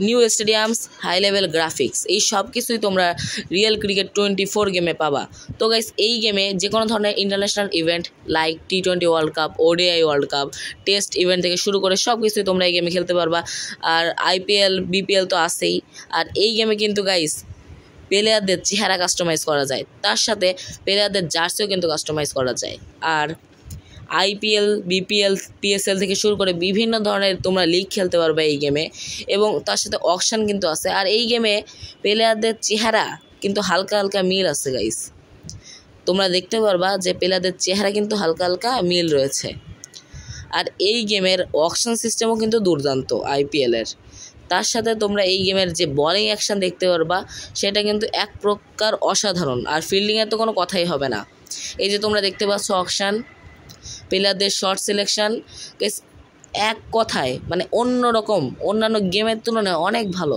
New স্টেডিয়ামস, high level graphics, এই সব কিছুই তোমরা রিয়েল ক্রিকেট 24 গেমে পাবা। তো গাইস এই গেমে যে কোনো ধরনের international event like T20 world cup, ODI world cup, test event থেকে শুরু করে সব কিছুই তোমরা এই গেমে খেলতে পারবা। আর IPL, BPL তো আছেই। আর এই গেমে কিন্তু গাইস প্লেয়ারদের চেহারা কাস্টমাইজ করা যায়, তার সাথে প্লেয়ারদের জার্সিও কিন্তু কাস্টমাইজ করা যায়। আর IPL, BPL, PSL থেকে শুরু করে বিভিন্ন ধরনের তোমরা লিগ খেলতে পারবে এই গেমে, এবং তার সাথে অকশন কিন্তু আছে। আর এই গেমে প্লেয়ারদের চেহারা কিন্তু হালকা হালকা মিল আছে গাইস, তোমরা দেখতে পারবা যে প্লেয়ারদের চেহারা কিন্তু হালকা হালকা মিল রয়েছে। আর এই গেমের অকশন সিস্টেমও কিন্তু দুর্দান্ত IPL-এর। তার সাথে তোমরা এই গেমের যে বলিং অ্যাকশন দেখতে পারবা সেটা কিন্তু এক প্রকার অসাধারণ। আর ফিল্ডিংয়ের তো কোনো কথাই হবে না। এই যে তোমরা দেখতে পাচ্ছ অকশন, প্লেয়ারদের শর্ট সিলেকশন, এক কথায় মানে অন্যরকম, অন্যান্য গেমের তুলনায় অনেক ভালো।